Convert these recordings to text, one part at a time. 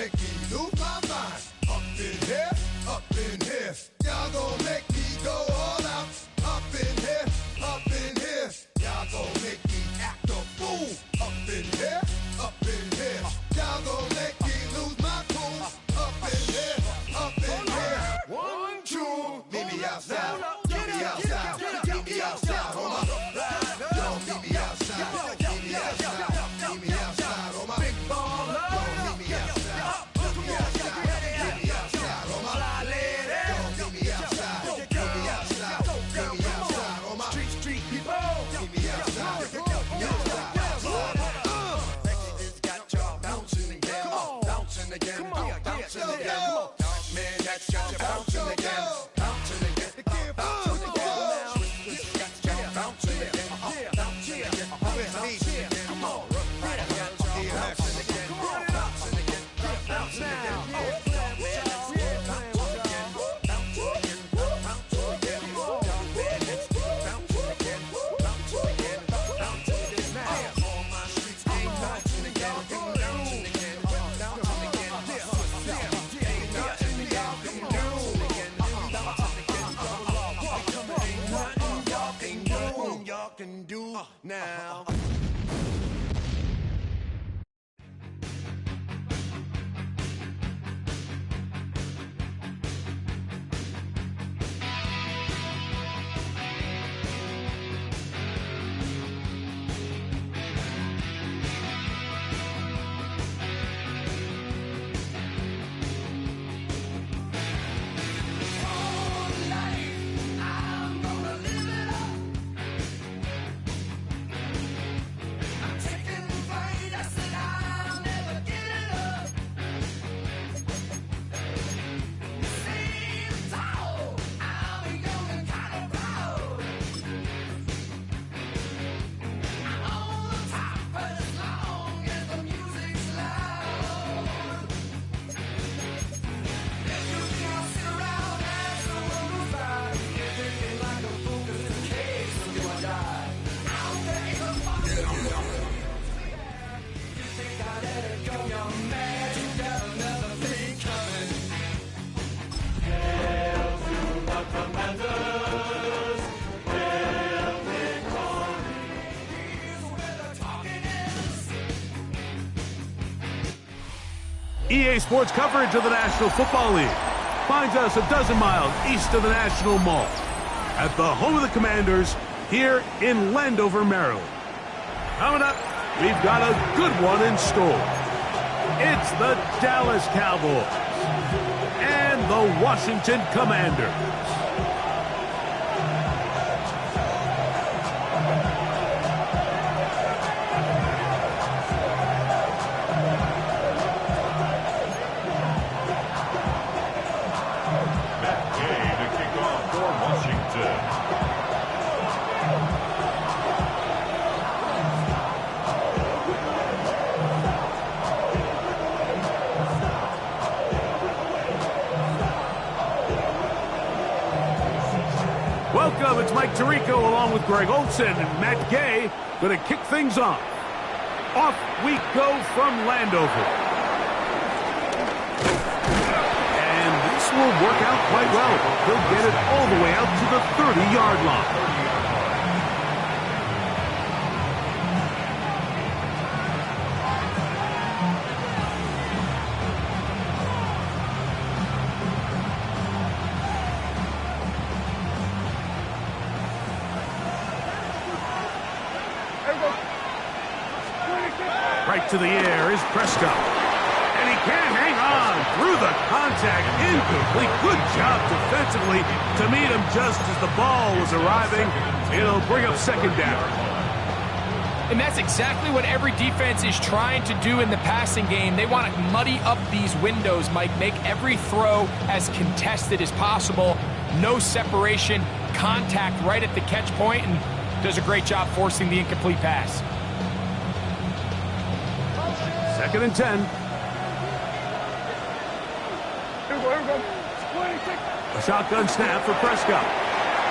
make me lose my mind. Up in here, up in here. Y'all gon' make me go all out. Up in here, up in here. Y'all gon' make me act a fool. Up in here, up in here. Y'all gon' make me lose my cool. Up in here, up in here. 1, 2, meet me outside. Meet me outside. Meet me outside. Hold up. Don't meet me outside. Meet me outside. Meet me outside. Hold up. Big baller. Don't meet me outside. Meet me outside. Meet me outside. Hold up. Don't meet me outside. Meet me outside. Meet me outside. Hold up. Street people. Meet me outside. Meet me outside. Got y'all bouncing again. Bouncing again. Bouncing again. Man, that's got you bouncing again. Bouncing again. Bouncing again. Got y'all bouncing again. Bouncing again. Bouncing again. Come on. Bouncing again. Bouncing again. Bouncing again. Can do now. EA Sports coverage of the National Football League finds us a dozen miles east of the National Mall at the home of the Commanders here in Landover, Maryland. Coming up, we've got a good one in store. It's the Dallas Cowboys and the Washington Commanders. Welcome, it's Mike Tirico along with Greg Olson and Matt Gay going to kick things off. Off we go from Landover. And this will work out quite well. He'll get it all the way out to the 30-yard line. Right to the air is Prescott. And he can't hang on through the contact. Incomplete. Good job defensively to meet him just as the ball was arriving. It'll bring up second down. And that's exactly what every defense is trying to do in the passing game. They want to muddy up these windows, Mike. Make every throw as contested as possible. No separation. Contact right at the catch point, and does a great job forcing the incomplete pass. Second and 10. A shotgun snap for Prescott.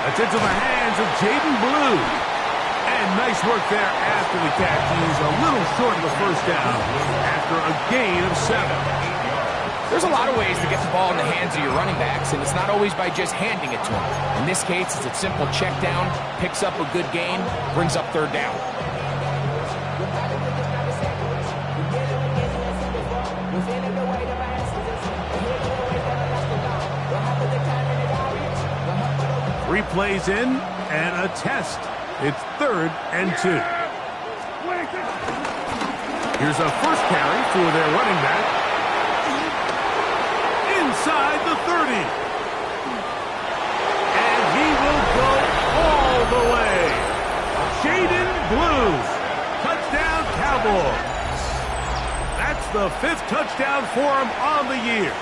That's into the hands of Jaden Blue. And nice work there after the catch. He's a little short of the first down after a gain of 7. There's a lot of ways to get the ball in the hands of your running backs, and it's not always by just handing it to them. In this case, it's a simple check down, picks up a good gain, brings up third down. Three plays in and a test. It's 3rd and 2. Here's a first carry for their running back. Inside the 30. And he will go all the way. Jaden Blue. Touchdown Cowboys. That's the 5th touchdown for him on the year.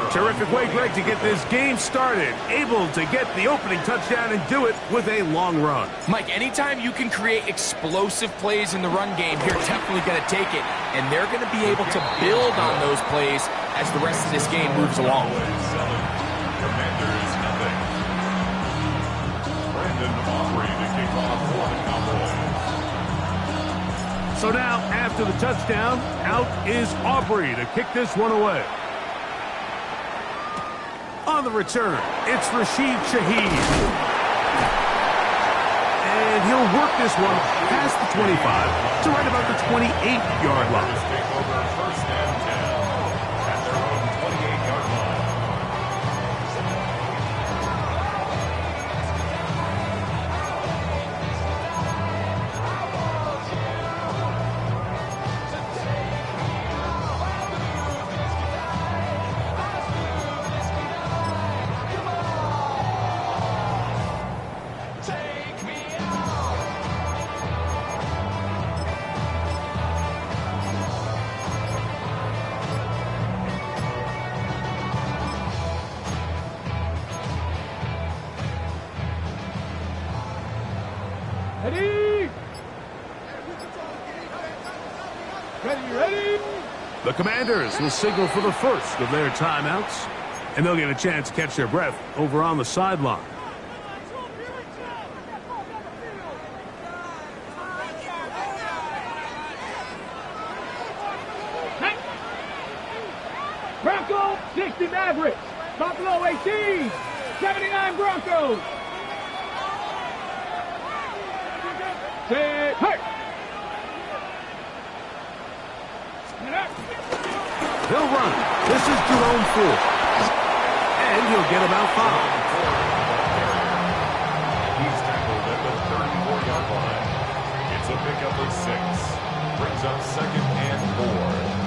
Terrific way, Greg, to get this game started. Able to get the opening touchdown and do it with a long run. Mike, anytime you can create explosive plays in the run game, you're definitely going to take it. And they're going to be able to build on those plays as the rest of this game moves along. So now, after the touchdown, out is Aubrey to kick this one away. On the return, it's Rashid Shaheed. And he'll work this one past the 25 to right about the 28-yard line. Take over 1st and 10 at their own 28-yard line. The Commanders will signal for the first of their timeouts, and they'll get a chance to catch their breath over on the sideline. Broncos, 60 Mavericks. Buffalo 18, 79 Broncos. Set, hey! He'll run. This is Jerome Ford. And he'll get about 5. He's tackled at the 34-yard line. It's a pickup of 6. Brings up 2nd and 4.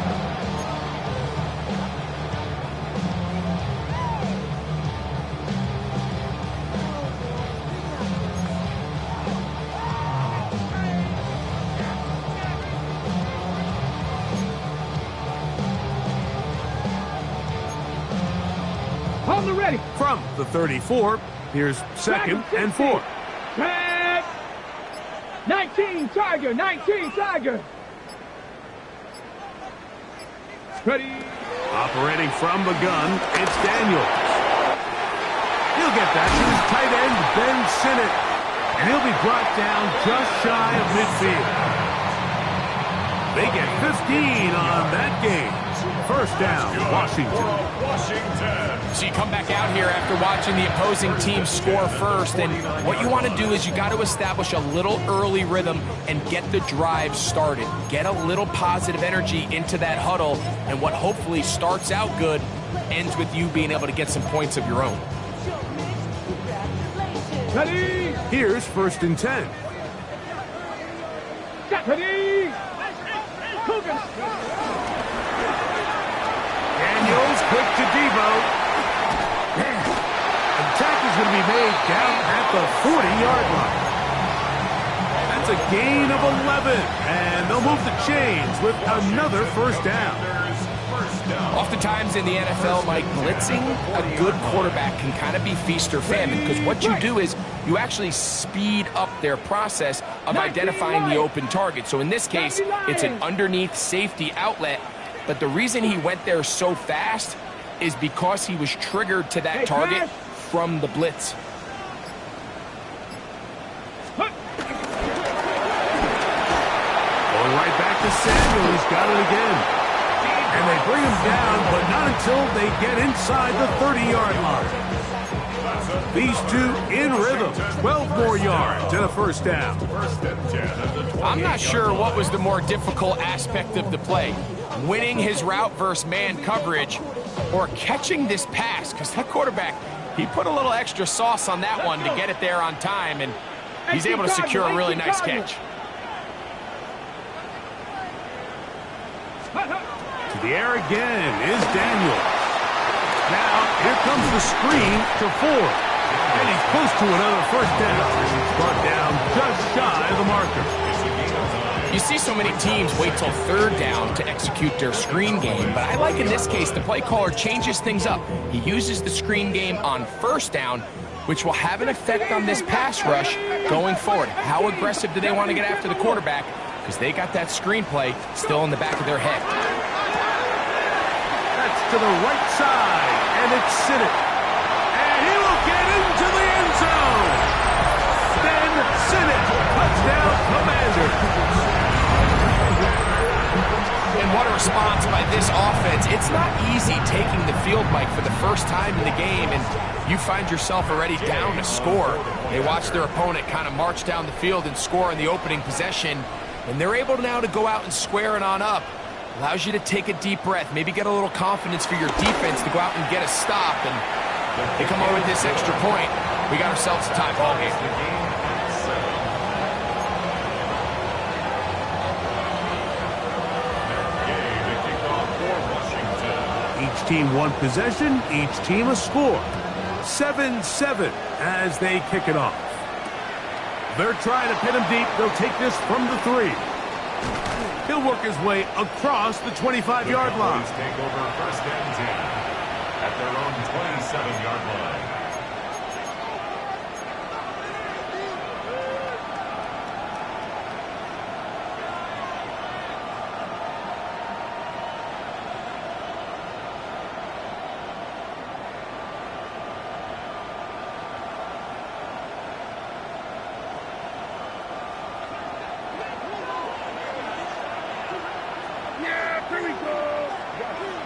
On the ready. From the 34, here's 2nd and 4. Red. 19 Tiger, 19 Tiger. Ready. Operating from the gun, it's Daniels. He'll get that to his tight end, Ben Sinnott. And he'll be brought down just shy of midfield. They get 15 on that game. First down, Washington. So you come back out here after watching the opposing team score first, and what you want to do is you got to establish a little early rhythm and get the drive started. Get a little positive energy into that huddle, and what hopefully starts out good ends with you being able to get some points of your own. Ready. Here's 1st and 10. Ready. Cougar. Daniels quick to Debo. The tackle's going to be made down at the 40-yard line. That's a gain of 11, and they'll move the chains with another first down. Oftentimes in the NFL, Mike, blitzing a good quarterback can kind of be feast or famine, because what you do is you actually speed up their process of identifying the open target. So in this case, it's an underneath safety outlet, but the reason he went there so fast is because he was triggered to that target from the blitz. Going right back to Samuel. He's got it again. until they get inside the 30-yard line. These two in rhythm. 12 more yards and a first down. I'm not sure what was the more difficult aspect of the play. Winning his route versus man coverage or catching this pass, because that quarterback, he put a little extra sauce on that one to get it there on time, and he's able to secure a really nice catch. To the air again is Daniels. Now, here comes the screen to Ford. And he's close to another first down. Brought down just shy of the marker. You see so many teams wait till third down to execute their screen game, but I like in this case the play caller changes things up. He uses the screen game on first down, which will have an effect on this pass rush going forward. How aggressive do they want to get after the quarterback? Because they got that screen play still in the back of their head. That's to the right side, and it's Sinnott. And he will get into the end zone. Then Sinnott, touchdown Commander. And what a response by this offense. It's not easy taking the field, Mike, for the first time in the game, and you find yourself already down a score. They watch their opponent kind of march down the field and score in the opening possession, and they're able now to go out and square it on up. Allows you to take a deep breath, maybe get a little confidence for your defense to go out and get a stop, and they come over with this extra point. We got ourselves a tie ball game. Each team one possession, each team a score. 7-7 as they kick it off. They're trying to pin him deep. They'll take this from the 3. He'll work his way across the 25-yard line. Take over first and 10 at their own 27-yard line.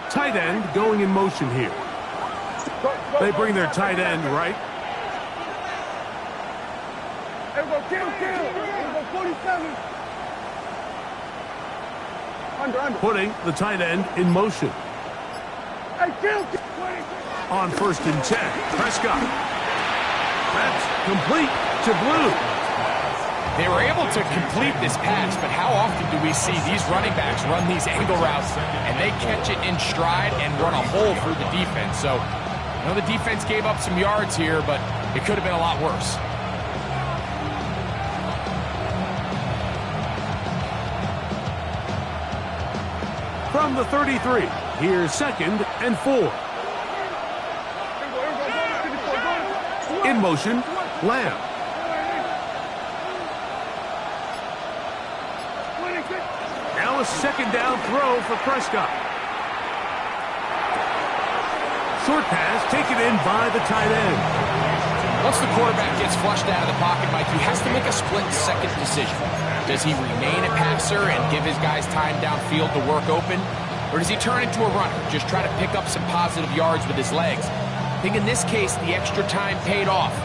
Tight end going in motion here. They bring their tight end right. Putting the tight end in motion. On first and 10, Prescott. That's complete to Blue. They were able to complete this pass, but how often do we see these running backs run these angle routes and they catch it in stride and run a hole through the defense? So, I know the defense gave up some yards here, but it could have been a lot worse. From the 33, here's 2nd and 4. In motion, Lamb. Now a 2nd down throw for Prescott. Short pass taken in by the tight end. Once the quarterback gets flushed out of the pocket, Mike, he has to make a split-second decision. Does he remain a passer and give his guys time downfield to work open? Or does he turn into a runner, just try to pick up some positive yards with his legs? I think in this case, the extra time paid off.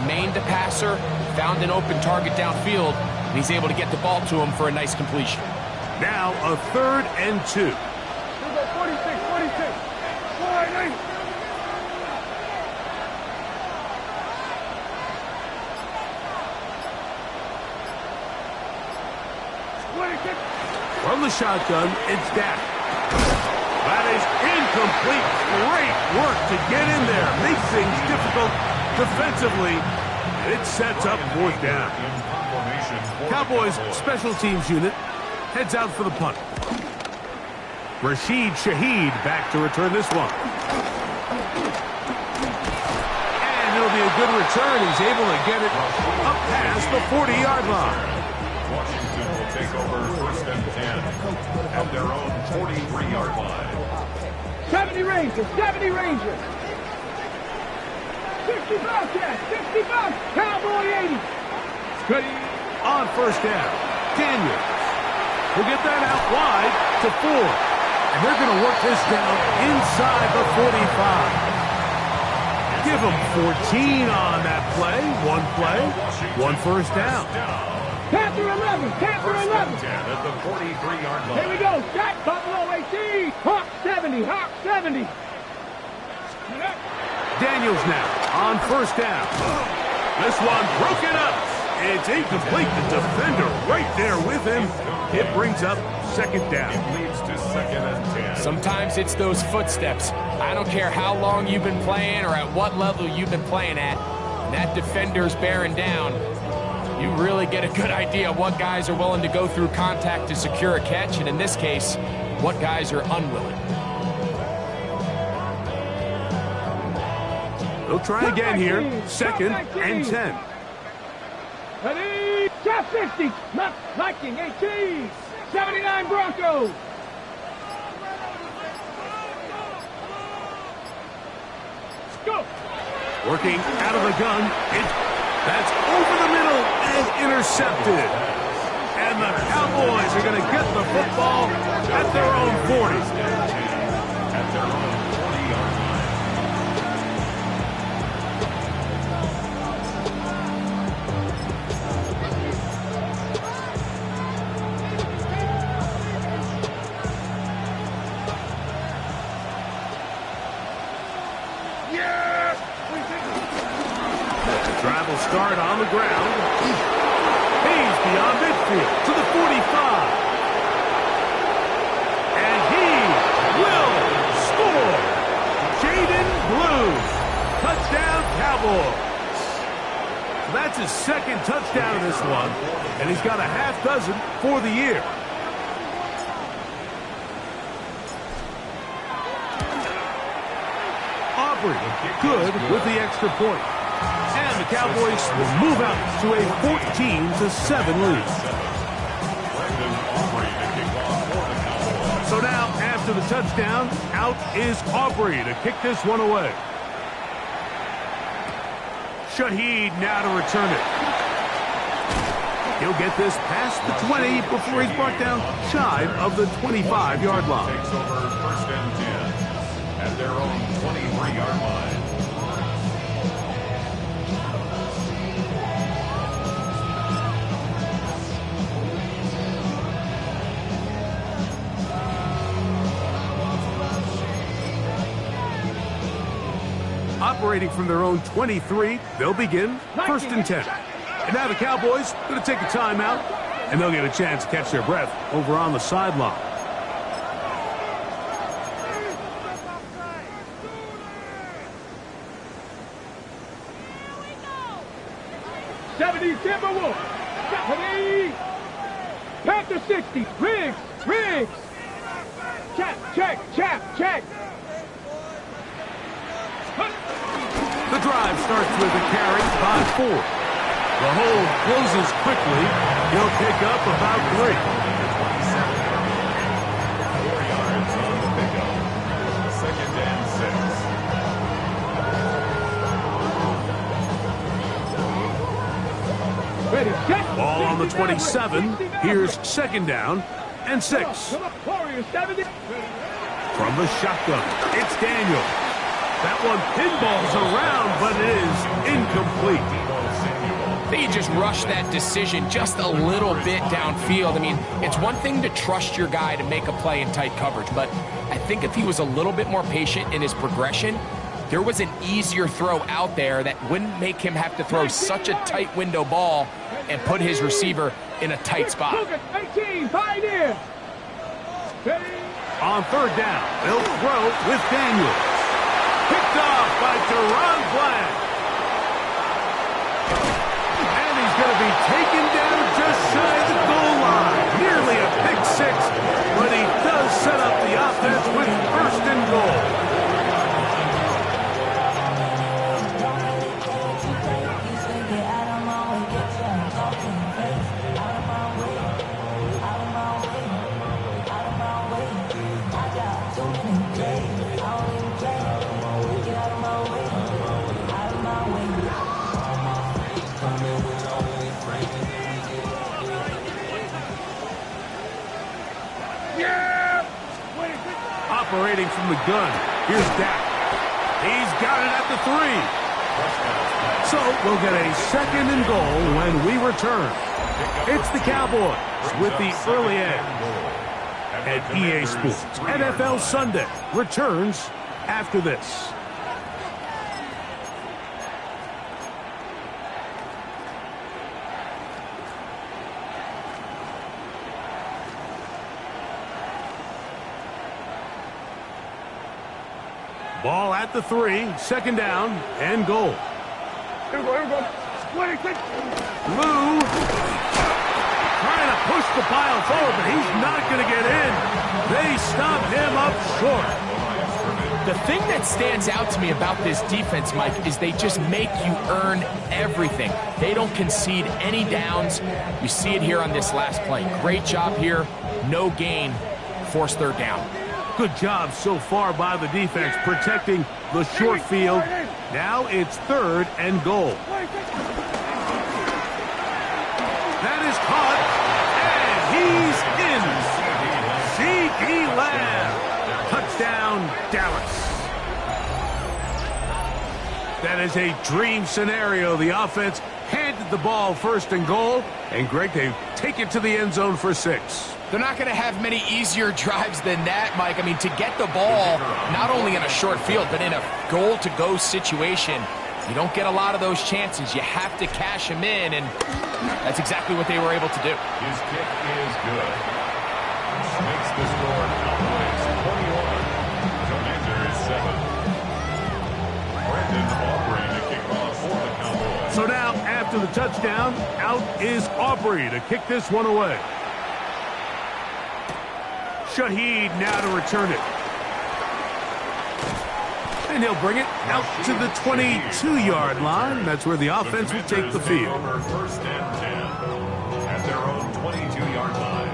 Remained a passer, found an open target downfield, and he's able to get the ball to him for a nice completion. Now a 3rd and 2. 46, 46. 49. From the shotgun, it's Dak. That is incomplete. Great work to get in there. Makes things difficult defensively. It sets up 4th down. Cowboys special teams unit heads out for the punt. Rashid Shaheed back to return this one. And it'll be a good return. He's able to get it up past the 40-yard line. Washington will take over first and 10 at their own 43-yard line. 70 Rangers, 70 Rangers. 60 Bobcats, 60 Bobcats. Cowboy 80. Ready on first down. Daniels will get that out wide to 4. And they're going going to work this down inside the 45. Give him 14 on that play. One first down. Panther 11, Panther 11. 10 at the 43-yard line. Here we go. Shot Buffalo 18. Hawk 70, Hawk 70. Daniels now on first down. This one broken up. It's incomplete. The defender right there with him. It brings up second down. It leads to second and 10. Sometimes it's those footsteps. I don't care how long you've been playing or at what level you've been playing at. When that defender's bearing down, you really get a good idea of what guys are willing to go through contact to secure a catch, and in this case, what guys are unwilling. They'll try again here. Second and 10. Ready? Shot 60. Left Viking 18. 79 Broncos. Go. Working out of the gun. That's over the middle and intercepted. And the Cowboys are going to get the football at their own 40. At their own 40-yard line. Drive will start on the ground. He's beyond midfield to the 45. And he will score. Jaden Blue. Touchdown Cowboys. So that's his second touchdown of this one. And he's got a half dozen for the year. Aubrey good with the extra point. And the Cowboys will move out to a 14-7 lead. So now, after the touchdown, out is Aubrey to kick this one away. Shaheed now to return it. He'll get this past the 20 before he's brought down shy of the 25-yard line. Takes over first and 10 at their own 23-yard line. Operating from their own 23, they'll begin first and 10. And now the Cowboys going to take a timeout, and they'll get a chance to catch their breath over on the sideline. Timberwolves. 70. Panther 60. Riggs. Check. The drive starts with a carry by 4. The hold closes quickly. He'll pick up about 3. 4 yards on the pickup. Second and 6. Ready, set. Ball on the 27. Here's second down and 6. Warriors 70. From the shotgun, it's Daniel. That one pinballs around, but it is incomplete. They just rushed that decision just a little bit downfield. I mean, it's one thing to trust your guy to make a play in tight coverage, but I think if he was a little bit more patient in his progression, there was an easier throw out there that wouldn't make him have to throw such a tight window ball and put his receiver in a tight spot. 18, Pioneer. On third down, they'll throw with Daniel. Picked off by Teron Black. And he's going to be taken down just shy of the goal line. Nearly a pick 6, but he does set up the offense with first and goal. operating from the gun. Here's Dak. He's got it at the 3. So we'll get a 2nd and goal when we return. It's the Cowboys with the early edge. And EA Sports NFL Sunday returns after this. Ball at the 3, 2nd down and goal. Here we go. Lou trying to push the pile forward, but he's not going to get in. They stop him up short. The thing that stands out to me about this defense, Mike, is they just make you earn everything. They don't concede any downs. You see it here on this last play. Great job here. No gain. Forced 3rd down. Good job so far by the defense protecting the short field. Now it's 3rd and goal. That is caught, and he's in. CeeDee Lamb. Touchdown, Dallas. That is a dream scenario. The offense handed the ball 1st and goal, and Greg, they take it to the end zone for 6. They're not going to have many easier drives than that, Mike. I mean, to get the ball, not only in a short field, but in a goal-to-go situation, you don't get a lot of those chances. You have to cash them in, and that's exactly what they were able to do. His kick is good. Makes the score Cowboys 21. Commanders 7. Brandon Aubrey to kick off for the Cowboys. So now, after the touchdown, out is Aubrey to kick this one away. Shaheed now to return it. And he'll bring it out to the 22-yard line. That's where the offense will take the field. Over 1st and 10 at their own 22-yard line.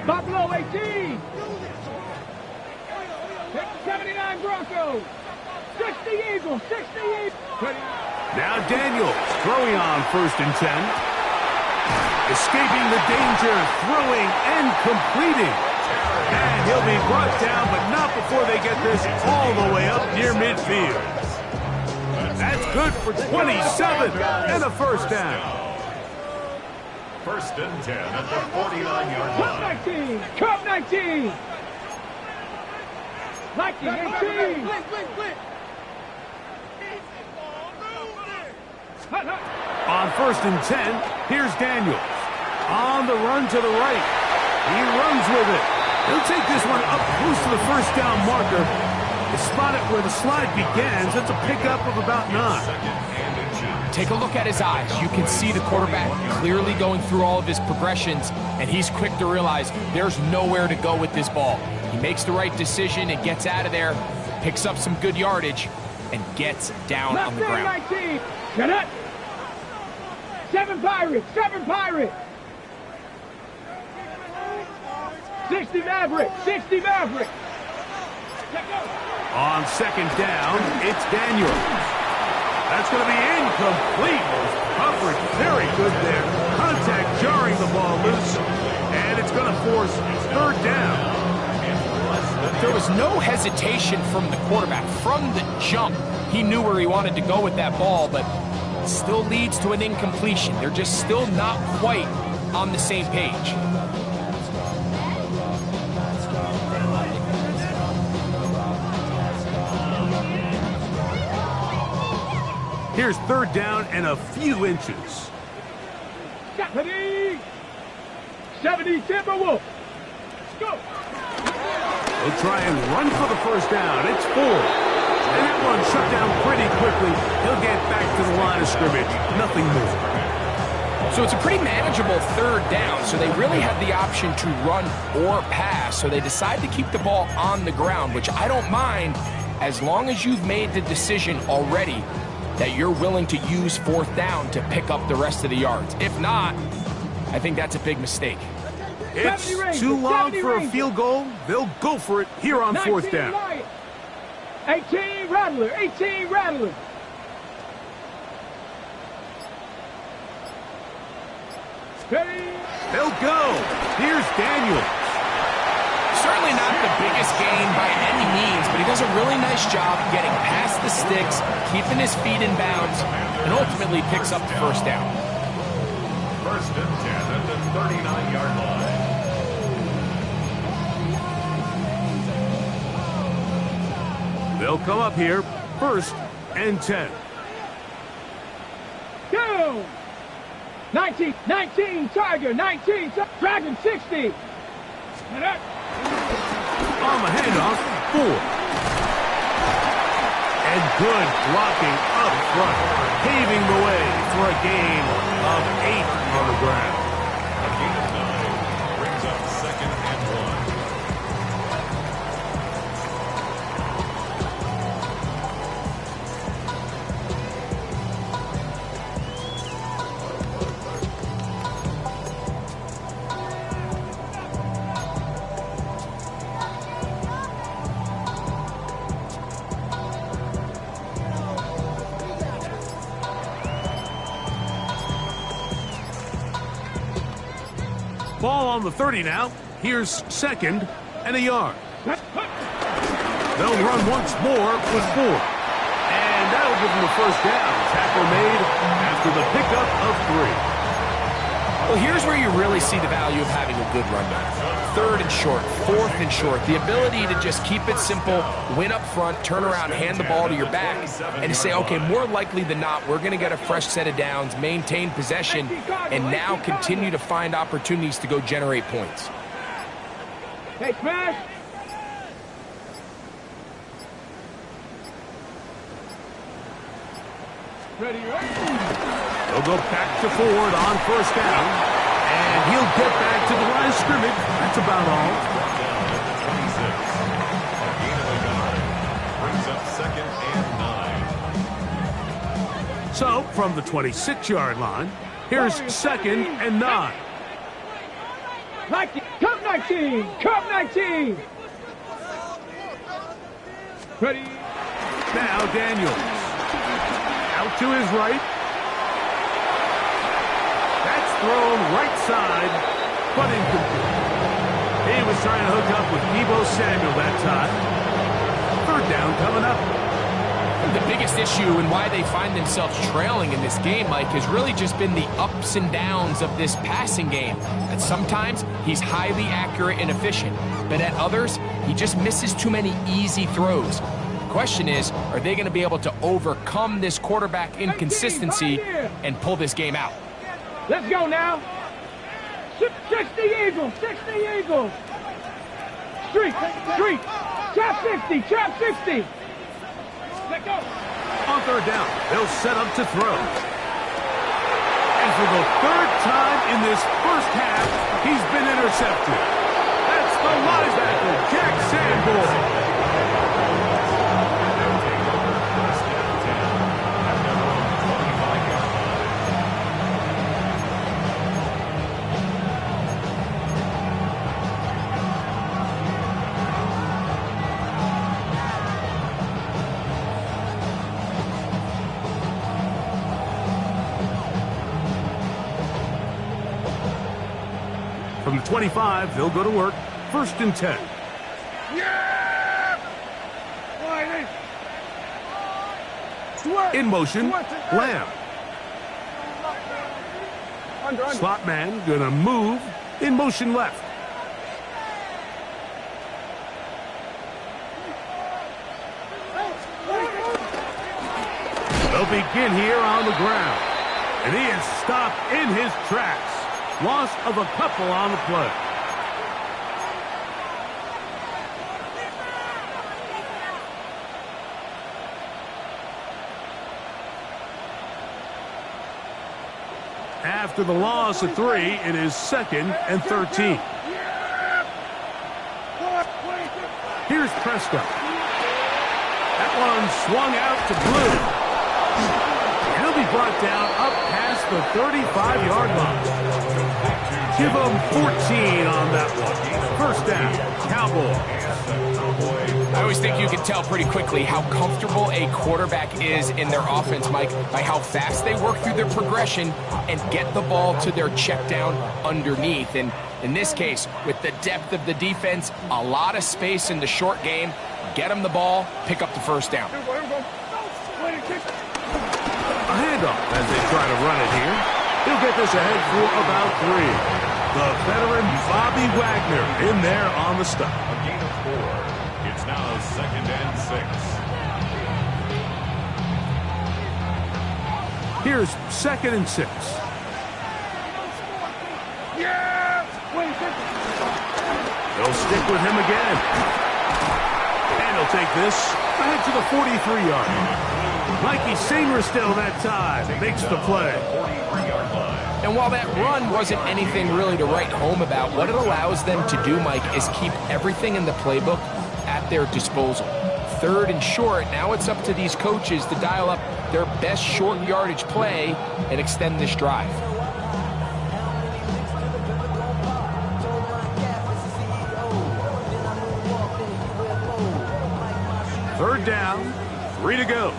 Buffalo 18. 79 Broncos. 60 Eagles. 60 Eagles. Now Daniels throwing on 1st and 10. Escaping the danger, throwing and completing. And he'll be brought down, but not before they get this all the way up near midfield. That's good for 27 and a 1st down. 1st and 10 at the 49-yard Cup line. 19. Cup 19. 19, 18. On 1st and 10, here's Daniels. On the run to the right. He runs with it. He'll take this one up close to the 1st down marker. It's spotted where the slide begins. It's a pickup of about 9. Take a look at his eyes. You can see the quarterback clearly going through all of his progressions, and he's quick to realize there's nowhere to go with this ball. He makes the right decision and gets out of there, picks up some good yardage, and gets down on the ground. 19. Shut up. 7 Pirates. 7 Pirates. 60 Mavericks. 60 Mavericks. On 2nd down, it's Daniels. That's going to be incomplete. Coverage very good there. Contact jarring the ball loose. And it's going to force 3rd down. There was no hesitation from the quarterback. From the jump, he knew where he wanted to go with that ball, but it still leads to an incompletion. They're just still not quite on the same page. Here's 3rd down and a few inches. 70 Timberwolves. Go. They'll try and run for the 1st down. It's 4. And that one shut down pretty quickly. He'll get back to the line of scrimmage. Nothing more. So it's a pretty manageable 3rd down, so they really have the option to run or pass, so they decide to keep the ball on the ground, which I don't mind as long as you've made the decision already that you're willing to use 4th down to pick up the rest of the yards. If not, I think that's a big mistake. It's too long for a field goal. They'll go for it here on 4th down. 18 Rattler. 18 Rattler. Ready. They'll go. Here's Daniels. Certainly not the biggest gain by any means, but he does a really nice job getting past the sticks, keeping his feet in bounds, and ultimately picks up the first down. First and 10 at the 39-yard line. They'll come up here, 1st and 10. Go! 19, Tiger, 19, Dragon 60. On the handoff, 4. And good blocking up front, paving the way for a gain of 8 on the ground. A gain of 9 brings up 2nd and 1. Ball on the 30 now. Here's 2nd and a yard. They'll run once more with 4. And that'll give them the first down. Tackle made after the pickup of 3. Well, here's where you really see the value of having a good run back. 3rd and short, 4th and short. The ability to just keep it simple, win up front, turn around, hand the ball to your back, and to say, okay, more likely than not, we're going to get a fresh set of downs, maintain possession, and now continue to find opportunities to go generate points. Hey, smash! Ready, They'll go back to Ford on 1st down. And he'll get back to the line of scrimmage. That's about all. Brought down at the 26. A gain of a yard brings up 2nd and 9. So, from the 26-yard line, here's 2nd and 9. 19, Cup 19, Cup 19. Ready? Now Daniels. Out to his right. That's thrown right side, but incomplete. He was trying to hook up with Deebo Samuel that time. 3rd down coming up. The biggest issue and why they find themselves trailing in this game, Mike, has really just been the ups and downs of this passing game. At sometimes, he's highly accurate and efficient, but at others, he just misses too many easy throws. The question is, are they going to be able to overcome this quarterback inconsistency and pull this game out? Let's go now. 60 Eagles, 60 Eagles. Street, trap 60, trap 60. Let go. On 3rd down, they'll set up to throw. And for the 3rd time in this first half, he's been intercepted. That's the linebacker, Jack Sanborn. From the 25, they'll go to work. 1st and 10. In motion, Lamb. Slot man gonna move. In motion left. They'll begin here on the ground. And he is stopped in his tracks. Loss of a couple on the play. After the loss of 3, it is 2nd and 13. Here's Prescott. That one swung out to Blue. And he'll be brought down up past the 35-yard line. Give them 14 on that one. 1st down. Cowboys. I always think you can tell pretty quickly how comfortable a quarterback is in their offense, Mike, by how fast they work through their progression and get the ball to their check down underneath. And in this case, with the depth of the defense, a lot of space in the short game, get them the ball, pick up the first down. A handoff as they try to run it here. He'll get this ahead for about 3. The veteran Bobby Wagner in there on the stop. A gain of 4. It's now 2nd and 6. Here's 2nd and 6. They'll stick with him again. And he'll take this ahead to the 43-yard line. Mikey Singer still that time makes the play. 43-yard line. And while that run wasn't anything really to write home about, what it allows them to do, Mike, is keep everything in the playbook at their disposal. 3rd and short, now it's up to these coaches to dial up their best short yardage play and extend this drive. Third down, 3 to go.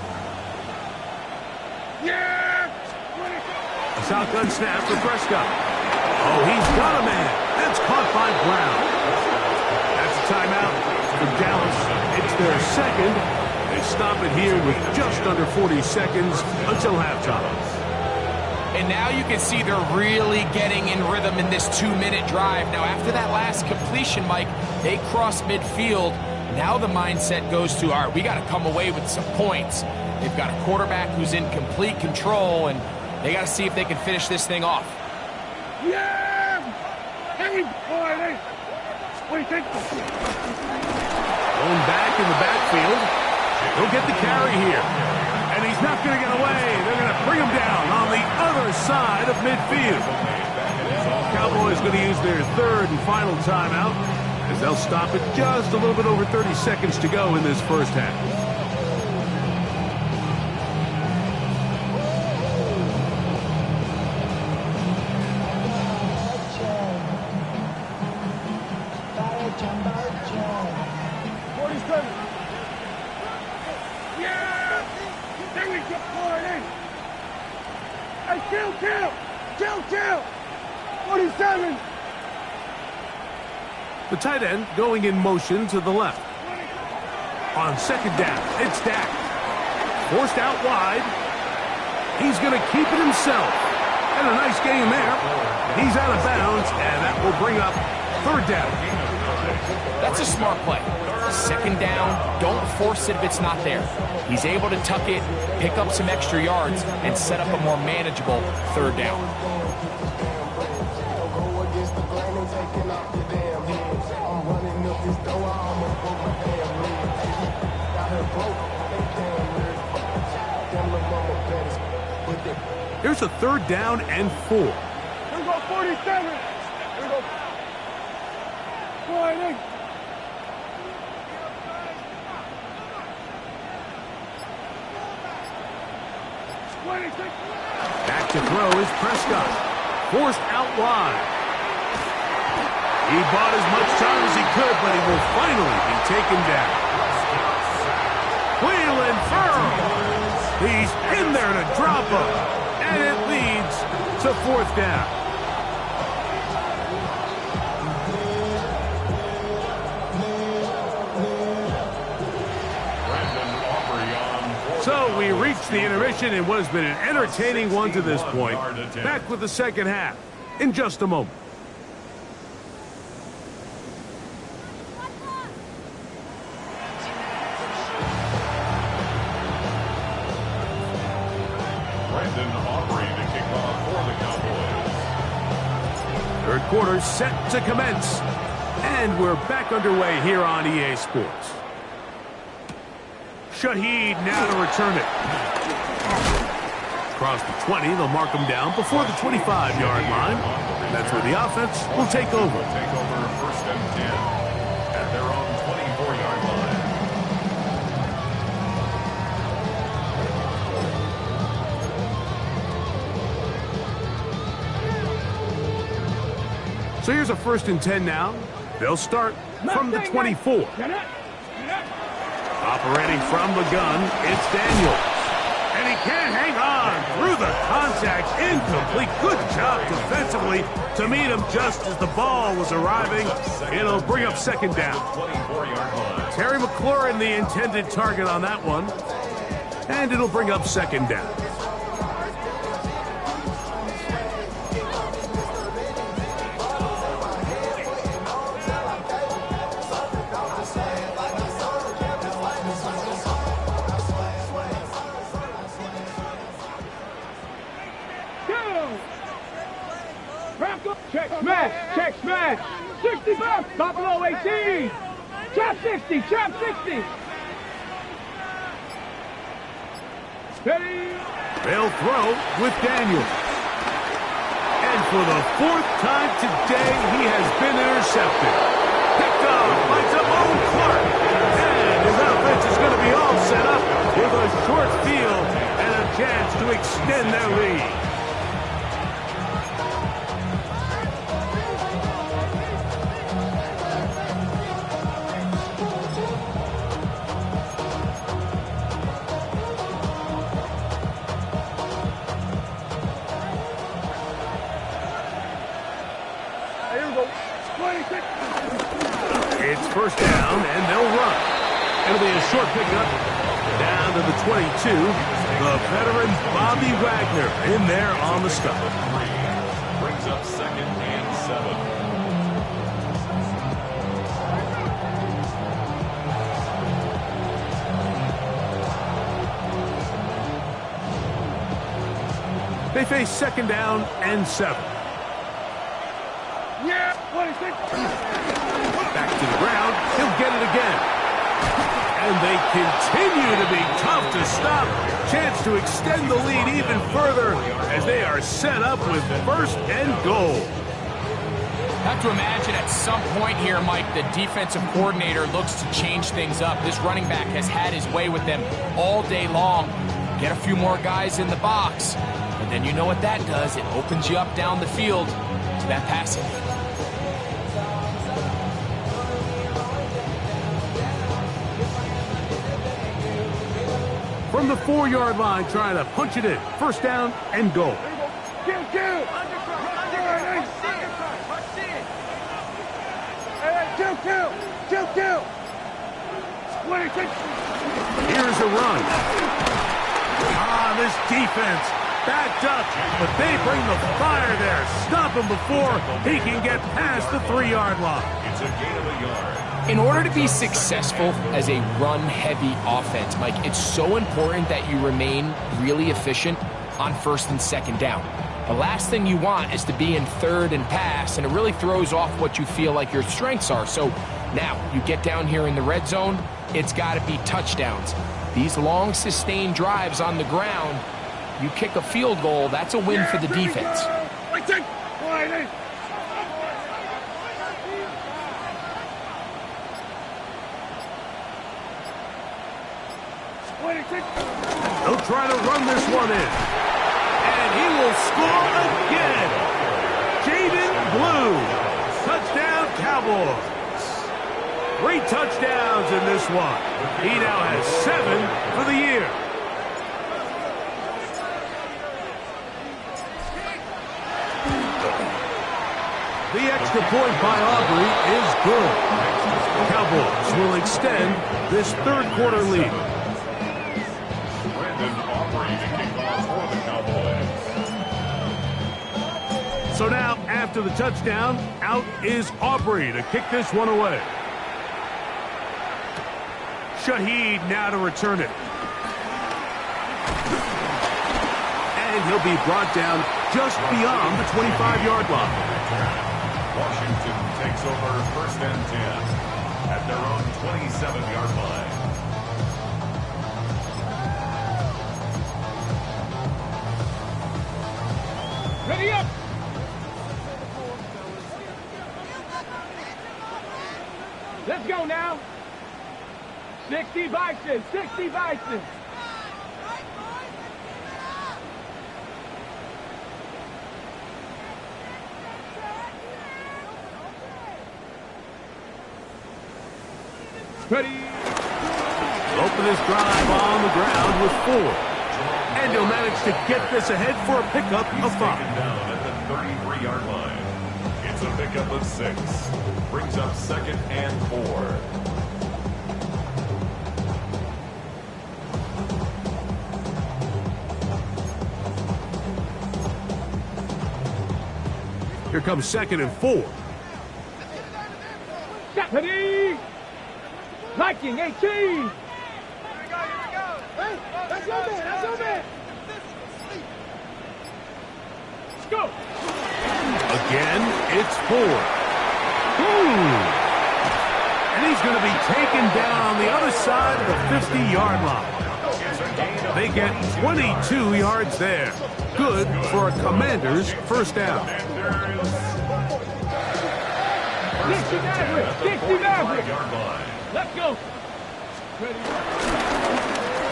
A shotgun snap for Prescott. Oh, he's got a man. That's caught by Brown. That's a timeout for Dallas. It's their 2nd. They stop it here with just under 40 seconds until halftime. And now you can see they're really getting in rhythm in this 2-minute drive. Now, after that last completion, Mike, they cross midfield. Now the mindset goes to, all right, we got to come away with some points. They've got a quarterback who's in complete control, and they got to see if they can finish this thing off. What do you think? Going back in the backfield. He'll get the carry here. And he's not going to get away. They're going to bring him down on the other side of midfield. Cowboys going to use their 3rd and final timeout as they'll stop it just a little bit over 30 seconds to go in this first half. Kill! 47! The tight end going in motion to the left. On 2nd down, it's Dak. Forced out wide. He's going to keep it himself. And a nice game there. He's out of bounds, and that will bring up 3rd down. That's a smart play. 2nd down, don't force it if it's not there. He's able to tuck it, pick up some extra yards, and set up a more manageable 3rd down. Here's a 3rd down and 4. Here we go, 47! Here we go. Sliding. Back to throw is Prescott. Forced out wide. He bought as much time as he could, but he will finally be taken down. Cleveland Ferrell. He's in there to drop him. And it leads to 4th down. So we reach the intermission in what has been an entertaining one to this point. Back with the second half in just a moment. Third quarter set to commence. And we're back underway here on EA Sports. Shaheed now to return it. Across the 20, they'll mark him down before the 25-yard line. That's where the offense will take over. Take over 1st and 10 at their own 24-yard line. So here's a 1st and 10 now They'll start from the 24. Operating from the gun, it's Daniels. And he can't hang on through the contact. Incomplete. Good job defensively to meet him just as the ball was arriving. It'll bring up second down. Terry McLaurin, the intended target on that one. And it'll bring up second down. Check smash. 60 bucks. Top below 18. Chop 60. Chop 60. Ready. They'll throw with Daniels. And for the fourth time today, he has been intercepted. Picked off by Damone Clark. And his offense is going to be all set up with a short field and a chance to extend their lead. It's first down, and they'll run. It'll be a short pickup down to the 22. The veteran Bobby Wagner in there on the stop. Brings up second and 7. They face second down and 7. Yeah. 26. Back to the ground. He'll get it again. And they continue to be tough to stop. Chance to extend the lead even further as they are set up with first and goal. Have to imagine at some point here, Mike, the defensive coordinator looks to change things up. This running back has had his way with them all day long. Get a few more guys in the box, and then you know what that does. It opens you up down the field to that passing. From the 4-yard line, trying to punch it in. First down and goal. Kill. Kill. 26. Here's a run. This defense backed up, but they bring the fire there. Stop him before he can get past the 3-yard line. It's a gain of a yard. In order to be successful as a run-heavy offense, Mike, it's so important that you remain really efficient on first and second down. The last thing you want is to be in third and pass, and it really throws off what you feel like your strengths are. So now you get down here in the red zone, it's got to be touchdowns. These long, sustained drives on the ground, you kick a field goal, that's a win for the defense. They'll try to run this one in. And he will score again. Jaden Blue. Touchdown, Cowboys. 3 touchdowns in this one. He now has 7 for the year. The extra point by Aubrey is good. Cowboys will extend this third-quarter lead. So now, after the touchdown, out is Aubrey to kick this one away. Shaheed now to return it. And he'll be brought down just beyond the 25-yard line. Washington takes over first and 10 at their own 27-yard line. Ready up. Let's go now. 60 Bison. 60 Bison. Ready. Open his drive on the ground with 4. And he'll manage to get this ahead for a pickup of 5. Down at the 33-yard line. It's a pickup of 6. Brings up 2nd and 4. Here comes 2nd and 4. Ready. Liking 18. Here we go. Hey, that's your man. That's your man. Let's go. Again, it's 4. And he's going to be taken down on the other side of the 50-yard line. They get 22 yards there. Good for a Commanders first down. 60 Maverick. 60 Maverick. Let's go. Ready.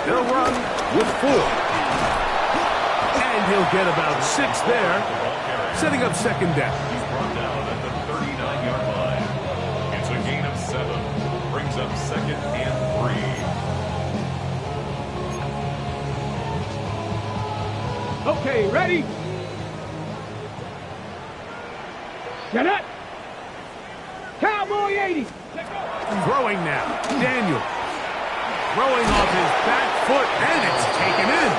He'll run with 4. And he'll get about 6 there, setting up 2nd down. He's brought down at the 39-yard line. It's a gain of 7. Brings up 2nd and 3. Okay, ready? Get up! Cowboy 80! Throwing now, Daniel. Throwing off his back foot, and it's taken in.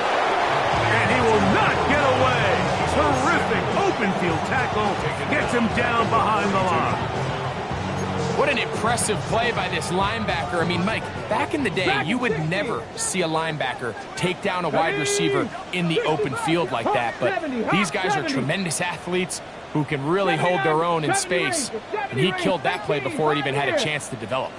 And he will not get away. Terrific open field tackle. Gets him down behind the line. What an impressive play by this linebacker. I mean, Mike, back in the day, you would never see a linebacker take down a wide receiver in the open field like that. But these guys are tremendous athletes who can really hold their own in space. And he killed that play before it even had a chance to develop.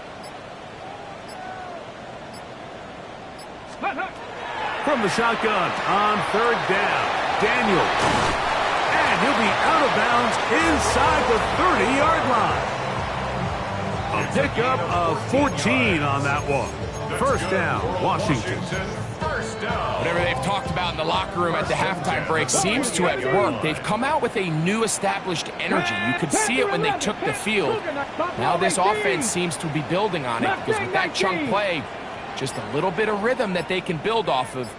From the shotgun on 3rd down, Daniel. And he'll be out of bounds inside the 30-yard line. A pickup of 14 on that one. First down, Washington. Whatever they've talked about in the locker room at the halftime break seems to have worked. They've come out with a new established energy. You could see it when they took the field. Now this offense seems to be building on it because with that chunk play, just a little bit of rhythm that they can build off of.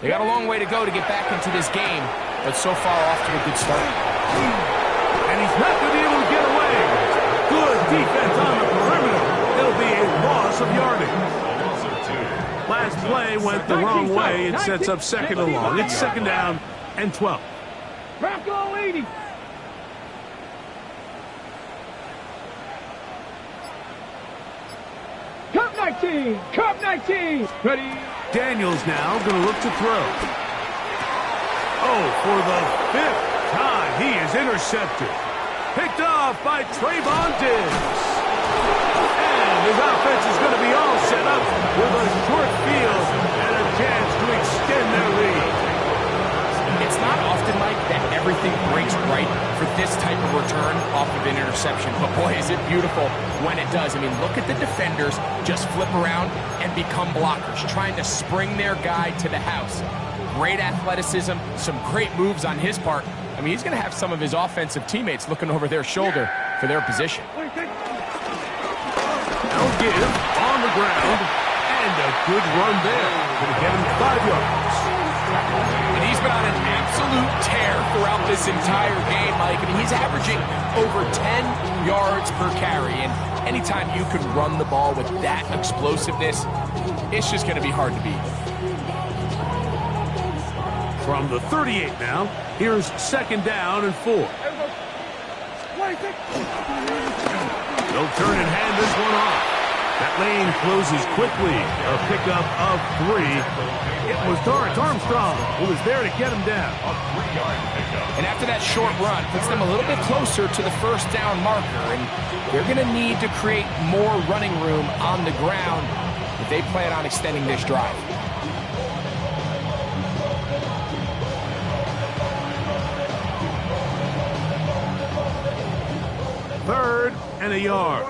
They got a long way to go to get back into this game, but so far off to a good start. And he's not going to be able to get away. Good defense on the perimeter. It'll be a loss of yardage. Last play went the wrong way. It sets up 2nd and long. It's 2nd down and 12. Bronco 80. Cup 19. Cup 19. Ready. Daniels now going to look to throw. Oh, for the 5th time, he is intercepted. Picked off by Trayvon Diggs. And his offense is going to be all set up with a short field and a chance to extend their lead. It's not often, Mike, that everything breaks right for this type of return off of an interception. But boy, is it beautiful when it does. I mean, look at the defenders just flip around and become blockers, trying to spring their guy to the house. Great athleticism, some great moves on his part. I mean, he's going to have some of his offensive teammates looking over their shoulder for their position. Now give on the ground, and a good run there. Going to get him 5 yards. And he's been on an absolute tear throughout this entire game, Mike. I mean, he's averaging over 10 yards per carry. And anytime you can run the ball with that explosiveness, it's just going to be hard to beat. From the 38 now, here's 2nd down and 4. They'll turn and hand this one off. That lane closes quickly. A pickup of 3. It was Torrance Armstrong who was there to get him down. And after that short run, puts them a little bit closer to the 1st down marker. And they're going to need to create more running room on the ground if they plan on extending this drive. 3rd and a yard.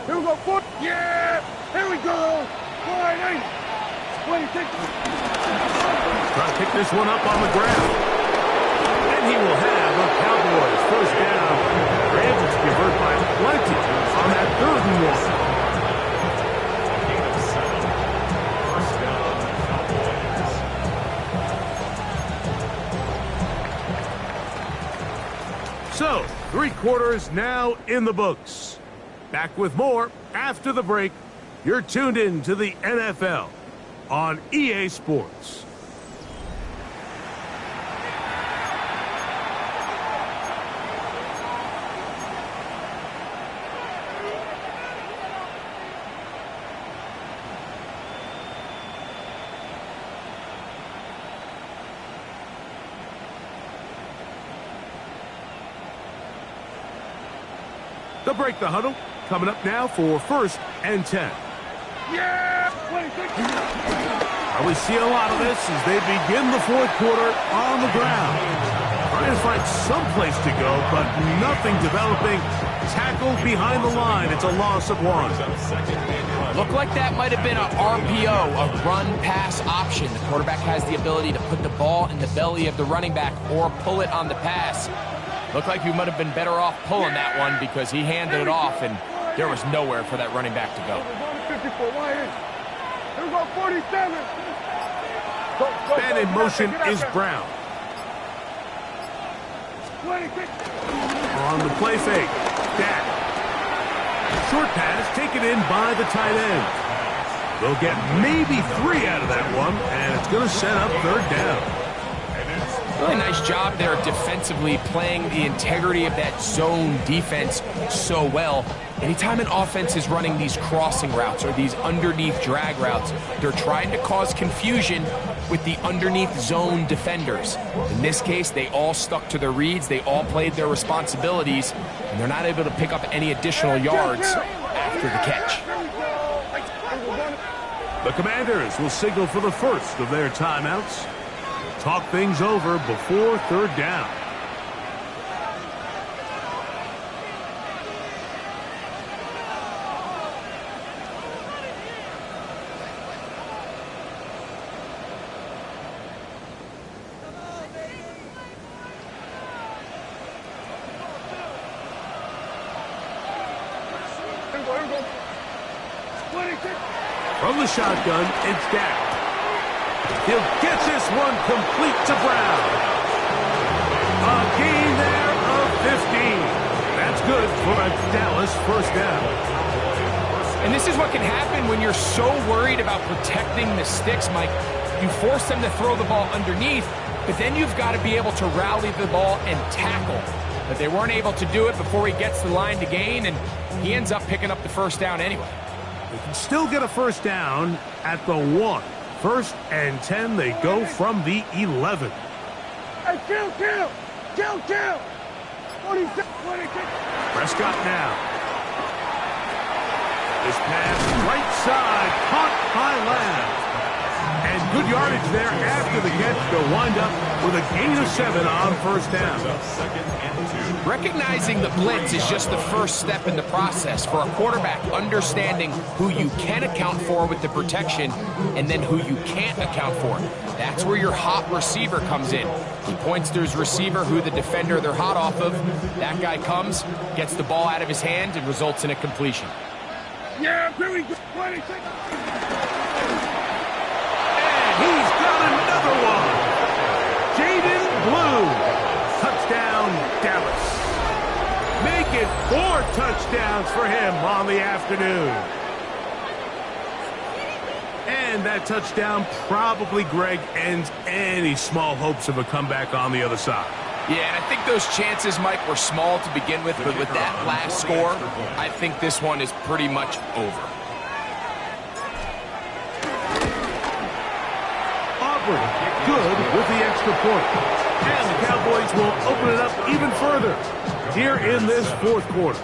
Here we go, foot. Yeah! Here we go! Boy, Trying to pick this one up on the ground. And he will have a Cowboys first down. They're able to convert by plenty on that 3rd and 1. quarter is now in the books. Back with more after the break. You're tuned in to the NFL on EA Sports. They'll break the huddle. Coming up now for 1st and 10. Yeah! We see a lot of this as they begin the 4th quarter on the ground. Trying to find some place to go, but nothing developing. Tackled behind the line. It's a loss of 1. Looked like that might have been a RPO, a run-pass option. The quarterback has the ability to put the ball in the belly of the running back or pull it on the pass. Looked like you might have been better off pulling that one because he handed it off, and there was nowhere for that running back to go. 54, here we go, 47. Man in motion is Brown. 26. On the play fake. Dak. Short pass taken in by the tight end. They'll get maybe 3 out of that one, and it's going to set up 3rd down. Really nice job there defensively, playing the integrity of that zone defense so well. Anytime an offense is running these crossing routes or these underneath drag routes, they're trying to cause confusion with the underneath zone defenders. In this case, they all stuck to their reads, they all played their responsibilities, and they're not able to pick up any additional yards after the catch. The Commanders will signal for the first of their timeouts. Talk things over before 3rd down. From the shotgun, it's Dak. He'll get this one complete to Brown. A gain there of 15. That's good for a Dallas 1st down. And this is what can happen when you're so worried about protecting the sticks, Mike. You force them to throw the ball underneath, but then you've got to be able to rally the ball and tackle. But they weren't able to do it before he gets the line to gain, and he ends up picking up the 1st down anyway. They can still get a 1st down at the 1. 1st and 10, they go from the 11. Hey, kill! 46. Prescott now. This pass right side, caught by Lamb. And good yardage there after the catch. They'll wind up with a gain of 7 on 1st down. Recognizing the blitz is just the first step in the process for a quarterback, understanding who you can account for with the protection and then who you can't account for. That's where your hot receiver comes in. He points to his receiver, who the defender they're hot off of. That guy comes, gets the ball out of his hand, and results in a completion. Yeah, very good. 26. And he's got another one. Jaden Blue. Touchdown, Dallas. Make it 4 touchdowns for him on the afternoon. And that touchdown probably, Greg, ends any small hopes of a comeback on the other side. Yeah, and I think those chances, Mike, were small to begin with, but with that last score, I think this one is pretty much over. Aubrey, good with the extra point. And the Cowboys will open it up even further here in this 4th quarter.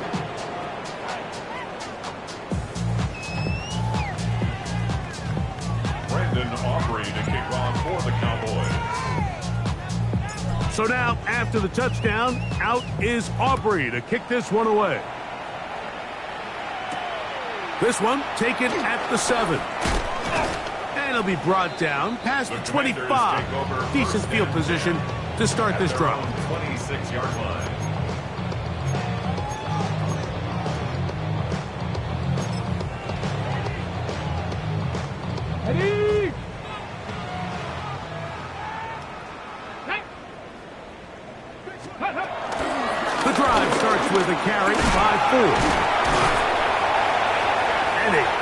Aubrey to kick off for the Cowboys. So now, after the touchdown, out is Aubrey to kick this one away. This one taken at the 7. And it'll be brought down past the 25. Decent field position to start this drive. 26-yard line. Ready? The drive starts with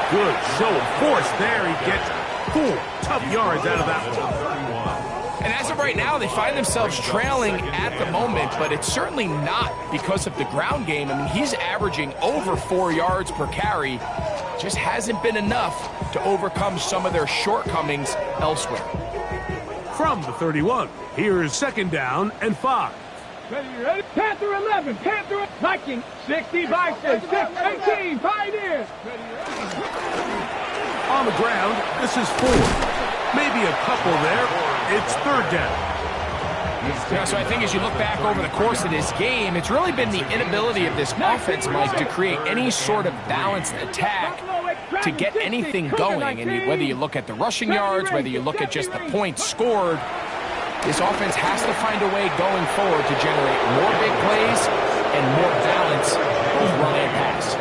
Good show of force there. He gets 4 tough yards out of that one. And as of right now, they find themselves trailing at the moment, but it's certainly not because of the ground game. I mean, he's averaging over 4 yards per carry. Just hasn't been enough to overcome some of their shortcomings elsewhere. From the 31, here's 2nd down and 5. Ready? Panther 11, Panther Viking 65, 18, Pioneer. On the ground, this is 4. Maybe a couple there. It's 3rd down. Yeah, so I think as you look back over the course of this game, it's really been the inability of this offense, Mike, to create any sort of balanced attack to get anything going. And whether you look at the rushing yards, whether you look at just the points scored, this offense has to find a way going forward to generate more big plays and more balance, both run and pass.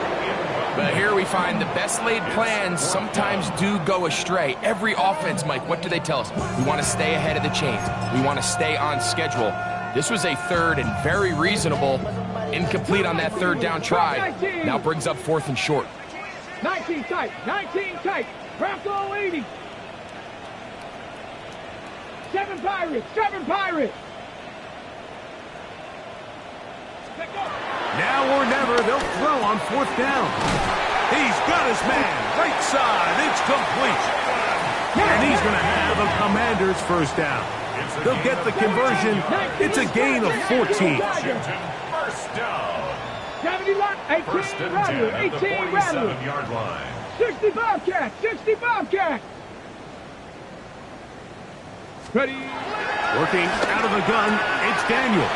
But here we find the best laid plans sometimes do go astray. Every offense, Mike, what do they tell us? We want to stay ahead of the chains. We want to stay on schedule. This was a 3rd and very reasonable. Incomplete on that 3rd down try. Now brings up 4th and short. 19 tight, 19 tight. Bronco 80. 7 Pirates, 7 Pirates. Now or never, they'll throw on 4th down. He's got his man, right side, it's complete. And he's going to have a Commander's 1st down. They'll get the conversion. It's a gain of 14. First down. 18 Rattler, 18 Rattler. 47-yard line. 60 Bobcat, 60 Bobcat. Ready? Working out of the gun, it's Daniels.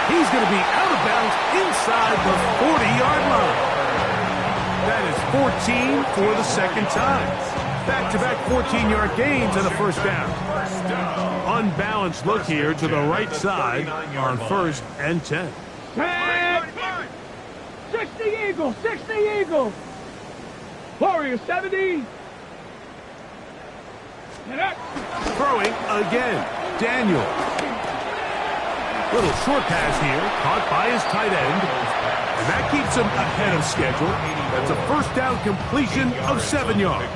He's going to be out of bounds inside the 40-yard line. That is 14 for the 2nd time. Back-to-back 14-yard gains and a 1st down. Unbalanced look here to the right side on 1st and 10. 60 Eagles, 60 Eagles. Warrior 70. Throwing again, Daniels. Little short pass here, caught by his tight end, and that keeps him ahead of schedule. That's a 1st down completion of 7 yards.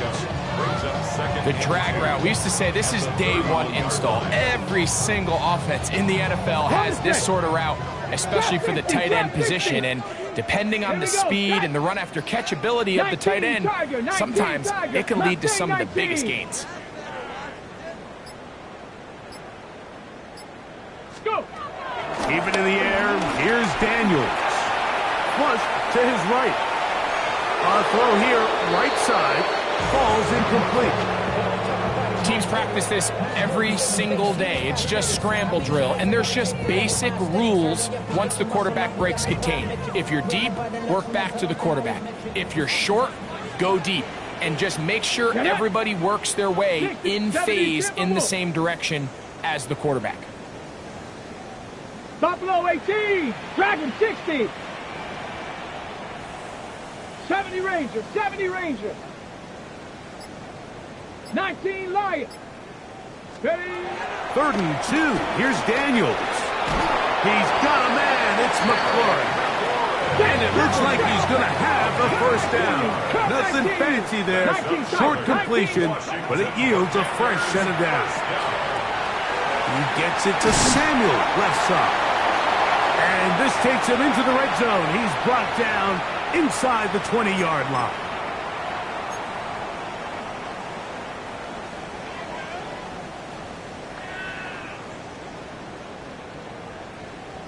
The drag route, we used to say this is day 1 install. Every single offense in the NFL has this sort of route, especially for the tight end position. And depending on the speed and the run after catch ability of the tight end, sometimes it can lead to some of the biggest gains. Go! Even in the air, here's Daniels. Flush to his right. On a throw here, right side, falls incomplete. Teams practice this every single day. It's just scramble drill, and there's just basic rules once the quarterback breaks contain. If you're deep, work back to the quarterback. If you're short, go deep. And just make sure everybody works their way in phase in the same direction as the quarterback. Buffalo 18, Dragon 60. 70 Ranger, 70 Ranger. 19 Lion. Ready? 3rd and 2. Here's Daniels. He's got a man. It's McClure. And it looks like he's going to have the 1st down. Nothing fancy there. Short completion, but it yields a fresh set of downs. He gets it to Samuel, left side. And this takes him into the red zone. He's brought down inside the 20-yard line.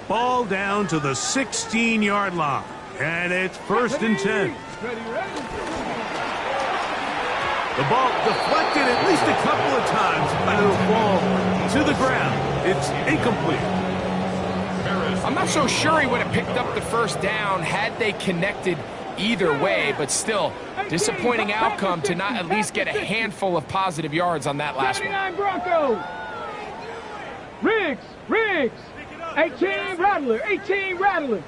Ball down to the 16-yard line. And it's 1st and 10. The ball deflected at least a couple of times, but it'll fall to the ground. It's incomplete. I'm not so sure he would have picked up the 1st down had they connected either way, but still, disappointing outcome to not at least get a handful of positive yards on that last one. Broncos. Riggs, 18 Rattler, 18 Rattler.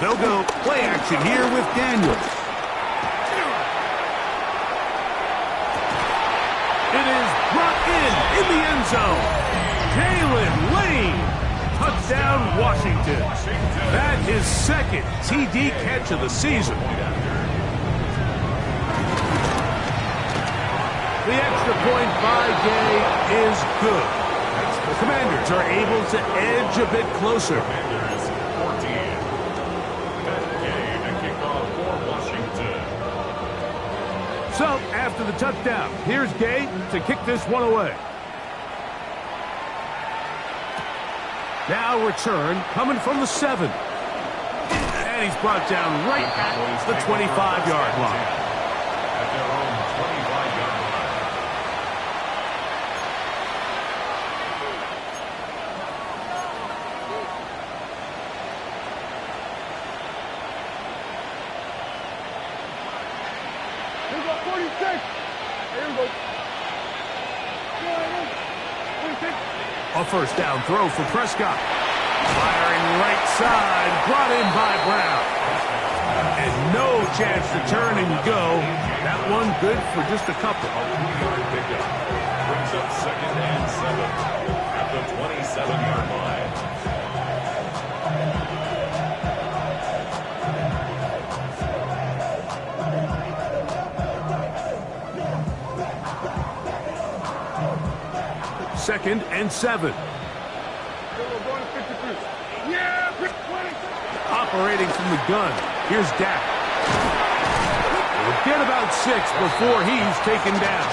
They'll go play action here with Daniels. It is brought in the end zone. Jalen Lane, touchdown. Touchdown, Washington. That is second TD catch of the season. The extra point by Gay is good. The Commanders are able to edge a bit closer. Commanders 14. That game and kickoff for Washington. So, after the touchdown, here's Gay to kick this one away. Now return coming from the 7. And he's brought down right at the 25-yard line. At their own 25-yard line. Here we go, 46. Here we go. 46. A first down throw for Prescott. Firing right side, brought in by Brown. And no chance to turn and go. That one good for just a couple. A 3-yard pickup. Brings up 2nd and 7 at the 27-yard line. Second and 7. Yeah, pick 20. Operating from the gun. Here's Dak. He'll get about 6 before he's taken down.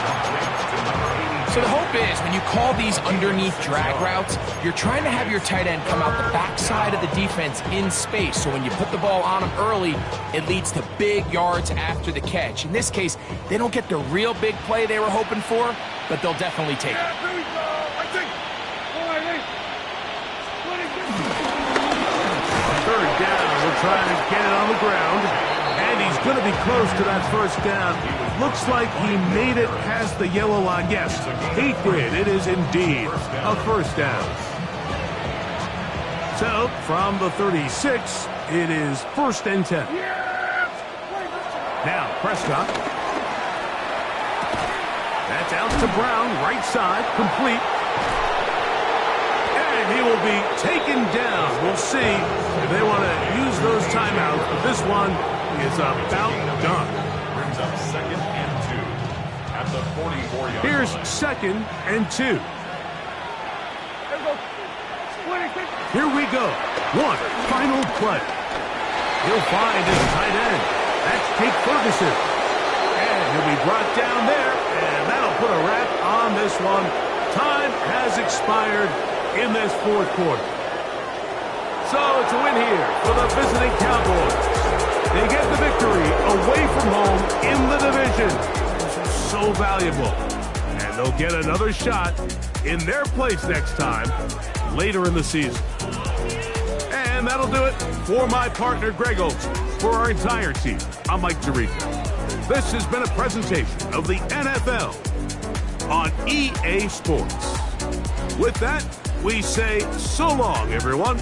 So the hope is when you call these underneath drag routes, you're trying to have your tight end come out the backside of the defense in space. So when you put the ball on him early, it leads to big yards after the catch. In this case, they don't get the real big play they were hoping for, but they'll definitely take it. Here we go. I think. All right, 3rd down. We're trying to get it on the ground. And he's going to be close to that first down. Looks like he made it past the yellow line. Yes, he did. It is indeed a first down. So, from the 36, it is 1st and 10. Now, Prescott. That's out to Brown, right side, complete. And he will be taken down. We'll see if they want to use those timeouts, but this one is about done. Brings up 2nd and 2 at the 44-yard line. Here's 2nd and 2. Here we go. One final play. He'll find his tight end. That's Jake Ferguson. And he'll be brought down there, and that'll put a wrap on this one. Time has expired in this 4th quarter. So it's a win here for the visiting Cowboys. They get the victory away from home in the division. So valuable. And they'll get another shot in their place next time later in the season. And that'll do it for my partner, Greg Olson. For our entire team, I'm Mike Tirico. This has been a presentation of the NFL on EA Sports. With that, we say so long, everyone.